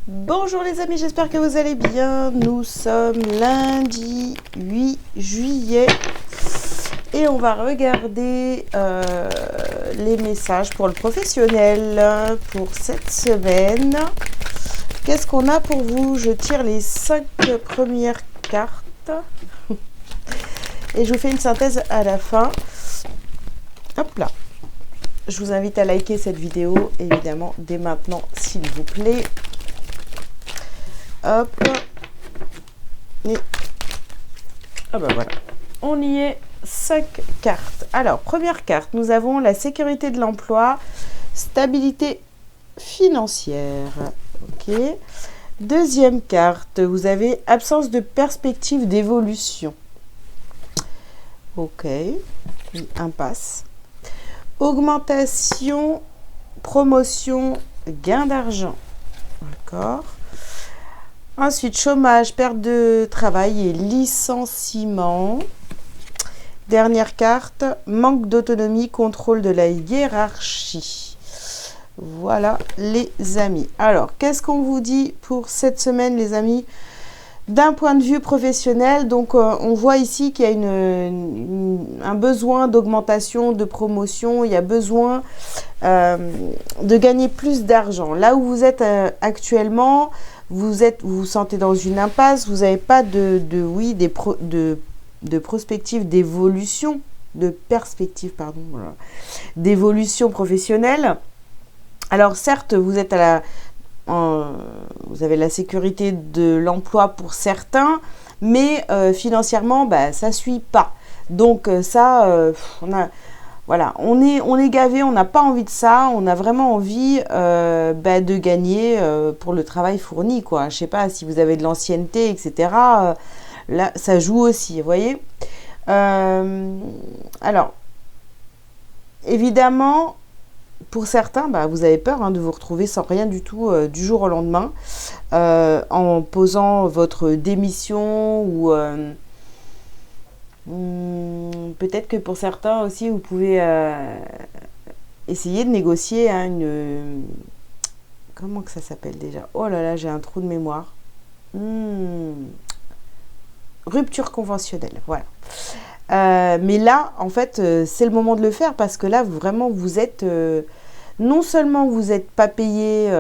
Bonjour les amis, j'espère que vous allez bien. Nous sommes lundi 8 juillet et on va regarder les messages pour le professionnel pour cette semaine. Qu'est-ce qu'on a pour vous? Je tire les 5 premières cartes et je vous fais une synthèse à la fin. Hop là. Je vous invite à liker cette vidéo, évidemment, dès maintenant, s'il vous plaît. Hop. Et ah ben voilà. On y est. 5 cartes. Alors, première carte, nous avons la sécurité de l'emploi, stabilité financière. Ok. Deuxième carte, vous avez absence de perspective d'évolution. Ok. Impasse. Augmentation, promotion, gain d'argent. D'accord. Ensuite, chômage, perte de travail et licenciement. Dernière carte, manque d'autonomie, contrôle de la hiérarchie. Voilà les amis. Alors, qu'est-ce qu'on vous dit pour cette semaine les amis? D'un point de vue professionnel, donc on voit ici qu'il y a un besoin d'augmentation, de promotion, il y a besoin de gagner plus d'argent. Là où vous êtes actuellement, vous vous sentez dans une impasse, vous n'avez pas de prospective d'évolution, de perspective, pardon, voilà, d'évolution professionnelle. Alors certes, vous êtes vous avez la sécurité de l'emploi pour certains, mais financièrement, bah, ça ne suit pas. Donc voilà, on est gavé, on n'a pas envie de ça, on a vraiment envie de gagner pour le travail fourni, quoi. Je ne sais pas si vous avez de l'ancienneté, etc. Là, ça joue aussi, vous voyez. Alors, évidemment, pour certains, bah, vous avez peur de vous retrouver sans rien du tout du jour au lendemain, en posant votre démission ou peut-être que pour certains aussi, vous pouvez essayer de négocier comment que ça s'appelle déjà? Oh là là, j'ai un trou de mémoire. Rupture conventionnelle, voilà. Mais là, en fait, c'est le moment de le faire parce que là, vraiment, vous êtes... non seulement vous n'êtes pas payé...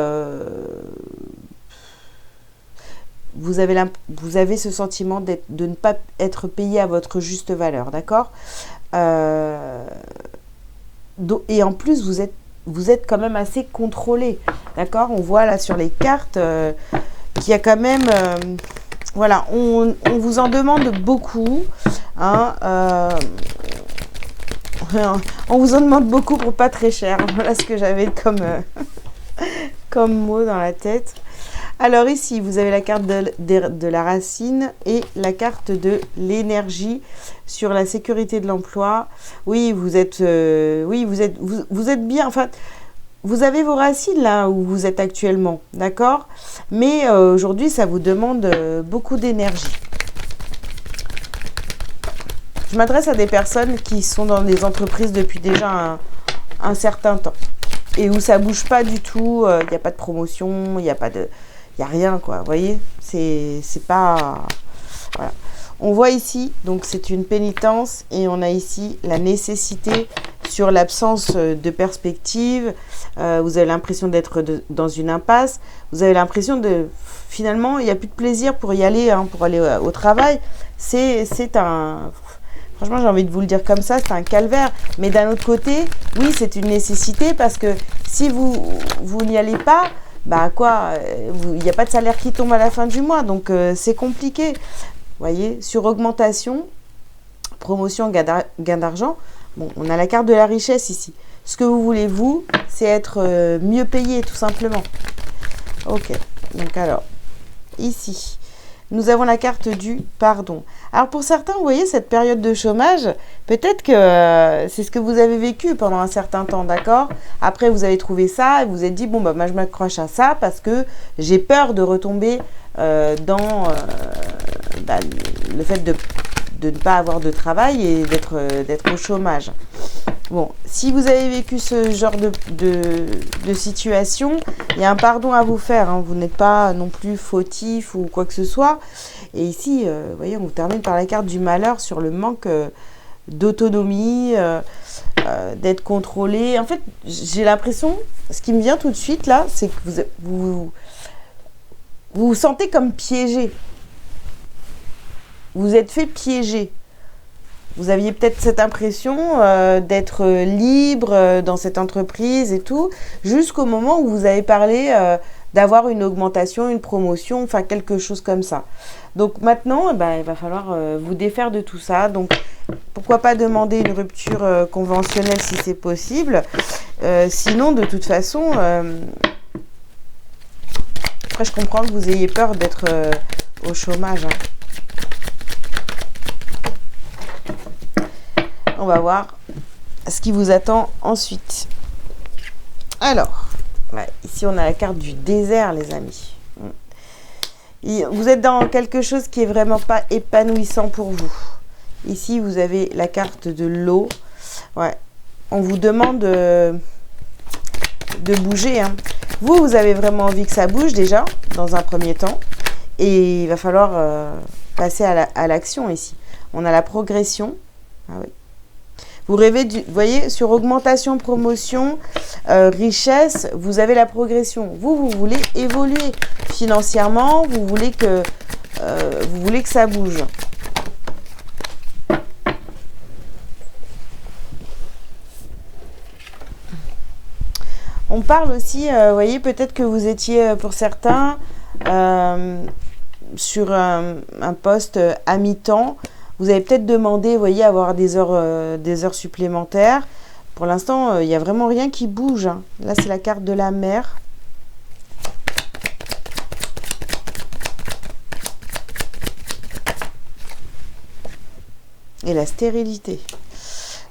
vous avez ce sentiment de ne pas être payé à votre juste valeur, d'accord? Et en plus, vous êtes quand même assez contrôlé, d'accord? On voit là sur les cartes qu'il y a quand même... voilà, on vous en demande beaucoup. Hein, on vous en demande beaucoup pour pas très cher. Voilà ce que j'avais comme mot dans la tête. Alors ici, vous avez la carte de la racine et la carte de l'énergie sur la sécurité de l'emploi. Oui, vous êtes bien. Enfin, vous avez vos racines là où vous êtes actuellement, d'accord? Mais aujourd'hui, ça vous demande beaucoup d'énergie. Je m'adresse à des personnes qui sont dans des entreprises depuis déjà un certain temps et où ça bouge pas du tout. Il n'y a pas de promotion, il n'y a rien, quoi. Vous voyez, c'est pas... Voilà. On voit ici, donc c'est une pénitence et on a ici la nécessité sur l'absence de perspective. Vous avez l'impression d'être dans une impasse. Vous avez l'impression de... Finalement, il n'y a plus de plaisir pour y aller, pour aller au travail. C'est un... Franchement, j'ai envie de vous le dire comme ça, c'est un calvaire. Mais d'un autre côté, oui, c'est une nécessité parce que si vous n'y allez pas, bah quoi, il n'y a pas de salaire qui tombe à la fin du mois. Donc, c'est compliqué. Vous voyez, sur augmentation, promotion, gain d'argent, bon, on a la carte de la richesse ici. Ce que vous voulez, vous, c'est être mieux payé, tout simplement. Ok, donc alors, ici, nous avons la carte du pardon. Alors pour certains, vous voyez, cette période de chômage, peut-être que c'est ce que vous avez vécu pendant un certain temps, d'accord? Après, vous avez trouvé ça et vous vous êtes dit, bon, bah, moi, je m'accroche à ça parce que j'ai peur de retomber dans le fait de ne pas avoir de travail et d'être au chômage. Bon, si vous avez vécu ce genre de situation, il y a un pardon à vous faire. Hein. Vous n'êtes pas non plus fautif ou quoi que ce soit. Et ici, vous voyez, on vous termine par la carte du malheur sur le manque d'autonomie, d'être contrôlé. En fait, j'ai l'impression, ce qui me vient tout de suite là, c'est que vous sentez comme piégé. Vous êtes fait piéger. Vous aviez peut-être cette impression d'être libre dans cette entreprise et tout, jusqu'au moment où vous avez parlé d'avoir une augmentation, une promotion, enfin quelque chose comme ça. Donc maintenant, il va falloir vous défaire de tout ça. Donc pourquoi pas demander une rupture conventionnelle si c'est possible. Sinon, de toute façon, après je comprends que vous ayez peur d'être au chômage. Hein. On va voir ce qui vous attend ensuite. Alors, ouais, ici on a la carte du désert, les amis. Vous êtes dans quelque chose qui est vraiment pas épanouissant pour vous. Ici, vous avez la carte de l'eau. Ouais, on vous demande de bouger. Hein. Vous avez vraiment envie que ça bouge déjà, dans un premier temps. Et il va falloir passer à l'action ici. On a la progression. Ah oui. Vous rêvez vous voyez, sur augmentation, promotion, richesse, vous avez la progression. Vous voulez évoluer financièrement, vous voulez que ça bouge. On parle aussi, vous voyez, peut-être que vous étiez pour certains sur un poste à mi-temps. Vous avez peut-être demandé, vous voyez, avoir des heures supplémentaires. Pour l'instant, il n'y a vraiment rien qui bouge. Hein. Là, c'est la carte de la mer. Et la stérilité.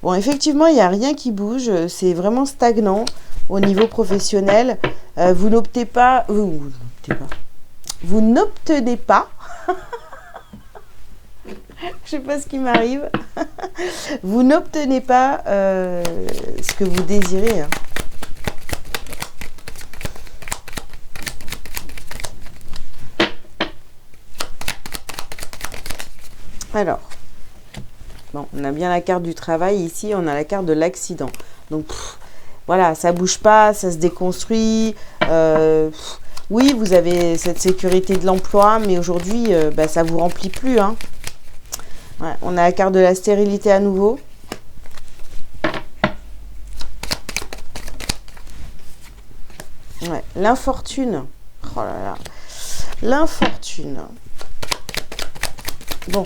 Bon, effectivement, il n'y a rien qui bouge. C'est vraiment stagnant au niveau professionnel. Vous n'optez pas... Vous n'obtenez pas... Je sais pas ce qui m'arrive. Vous n'obtenez pas ce que vous désirez. Hein. Alors, bon, on a bien la carte du travail. Ici, on a la carte de l'accident. Donc, voilà, ça bouge pas, ça se déconstruit. Oui, vous avez cette sécurité de l'emploi, mais aujourd'hui, ça vous remplit plus. Hein. Ouais, on a la carte de la stérilité à nouveau. Ouais, l'infortune. Oh là là. L'infortune. Bon.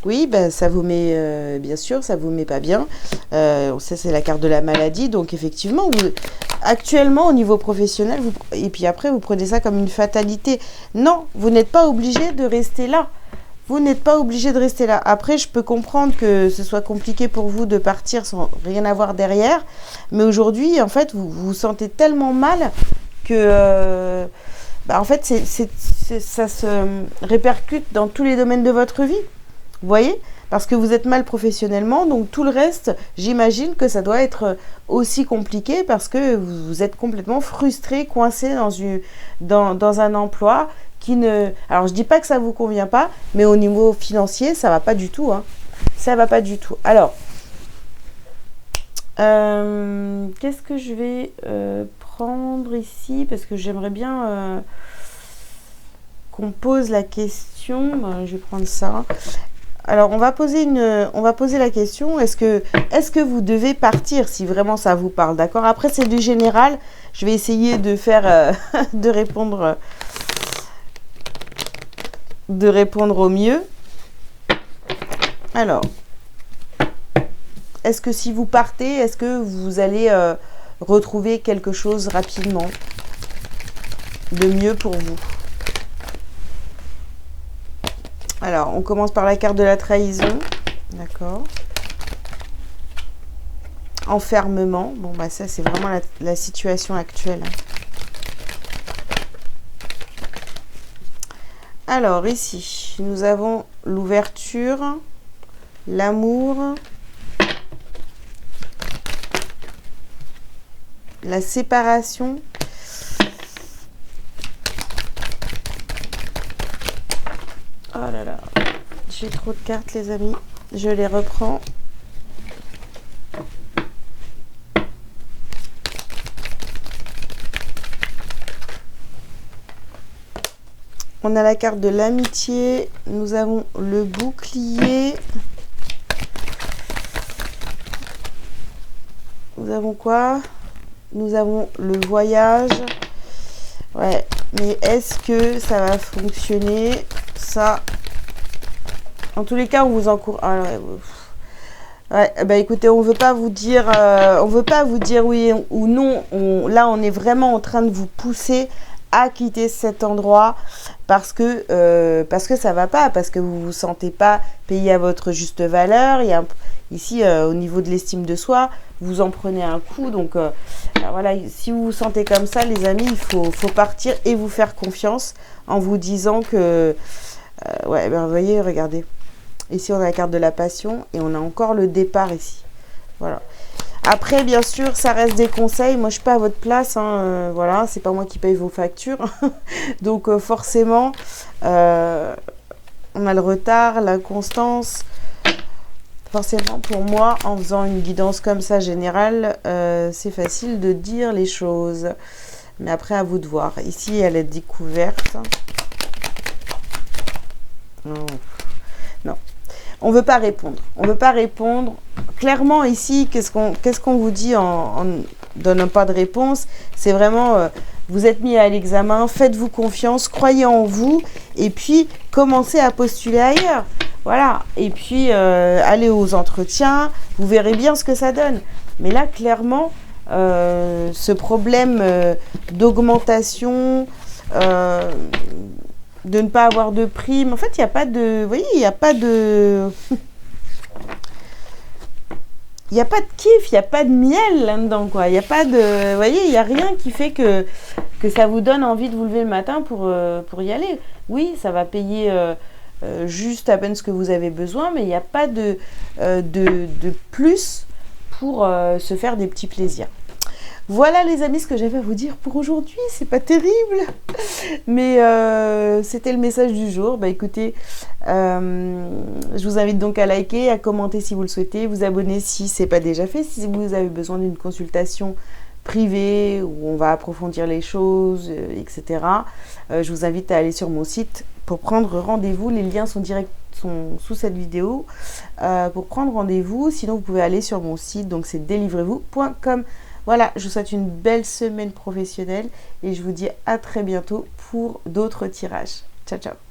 Oui, ça vous met, bien sûr, ça vous met pas bien. Ça, c'est la carte de la maladie. Donc, effectivement, actuellement, au niveau professionnel, et puis après, vous prenez ça comme une fatalité. Non, vous n'êtes pas obligé de rester là. Vous n'êtes pas obligé de rester là. Après, je peux comprendre que ce soit compliqué pour vous de partir sans rien avoir derrière. Mais aujourd'hui, en fait, vous vous sentez tellement mal que, en fait, ça se répercute dans tous les domaines de votre vie. Vous voyez ? Parce que vous êtes mal professionnellement. Donc, tout le reste, j'imagine que ça doit être aussi compliqué parce que vous êtes complètement frustré, coincé dans un emploi qui ne... Alors, je dis pas que ça vous convient pas, mais au niveau financier, ça va pas du tout. Hein. Ça va pas du tout. Alors, qu'est-ce que je vais prendre ici? Parce que j'aimerais bien qu'on pose la question. Je vais prendre ça. Alors, on va poser la question. Est-ce que vous devez partir si vraiment ça vous parle? D'accord? Après, c'est du général. Je vais essayer de faire... de répondre au mieux. Alors, est-ce que si vous partez, est-ce que vous allez retrouver quelque chose rapidement de mieux pour vous? Alors, on commence par la carte de la trahison. D'accord. Enfermement. Bon, ça, c'est vraiment la situation actuelle. Alors, ici, nous avons l'ouverture, l'amour la séparation. Oh là là, j'ai trop de cartes les amis, je les reprends. On a la carte de l'amitié, nous avons le bouclier. Nous avons quoi? Nous avons le voyage. Ouais, mais est-ce que ça va fonctionner? Ça, en tous les cas, on vous encourage. Ah, ouais, bah écoutez, on veut pas vous dire oui ou non. Là, on est vraiment en train de vous pousser à quitter cet endroit parce que ça va pas, parce que vous vous sentez pas payé à votre juste valeur. Il y a ici au niveau de l'estime de soi, vous en prenez un coup. Donc voilà, si vous vous sentez comme ça, les amis, il faut partir et vous faire confiance en vous disant que ouais, ben vous voyez, regardez. Ici, on a la carte de la passion et on a encore le départ ici. Voilà. Après, bien sûr, ça reste des conseils. Moi, je suis pas à votre place. Hein, voilà, c'est pas moi qui paye vos factures. Donc, forcément, on a le retard, l'inconstance. Forcément, pour moi, en faisant une guidance comme ça générale, c'est facile de dire les choses. Mais après, à vous de voir. Ici, elle est découverte. Non. Non. On veut pas répondre. On veut pas répondre. Clairement, ici, qu'est-ce qu'on vous dit en donnant pas de réponse? C'est vraiment, vous êtes mis à l'examen, faites-vous confiance, croyez en vous, et puis commencez à postuler ailleurs. Voilà. Et puis, allez aux entretiens, vous verrez bien ce que ça donne. Mais là, clairement, ce problème d'augmentation, de ne pas avoir de prime. En fait, il n'y a pas de... Vous voyez, il n'y a pas de... Il n'y a pas de kiff, il n'y a pas de miel là-dedans, quoi. Il n'y a pas de... Vous voyez, il n'y a rien qui fait que ça vous donne envie de vous lever le matin pour y aller. Oui, ça va payer juste à peine ce que vous avez besoin, mais il n'y a pas de plus pour se faire des petits plaisirs. Voilà les amis ce que j'avais à vous dire pour aujourd'hui, c'est pas terrible, mais c'était le message du jour. Bah écoutez, je vous invite donc à liker, à commenter si vous le souhaitez, vous abonner si c'est pas déjà fait, si vous avez besoin d'une consultation privée où on va approfondir les choses, etc. Je vous invite à aller sur mon site pour prendre rendez-vous, les liens sont sous cette vidéo pour prendre rendez-vous, sinon vous pouvez aller sur mon site, donc c'est délivrez-vous.com. Voilà, je vous souhaite une belle semaine professionnelle et je vous dis à très bientôt pour d'autres tirages. Ciao, ciao.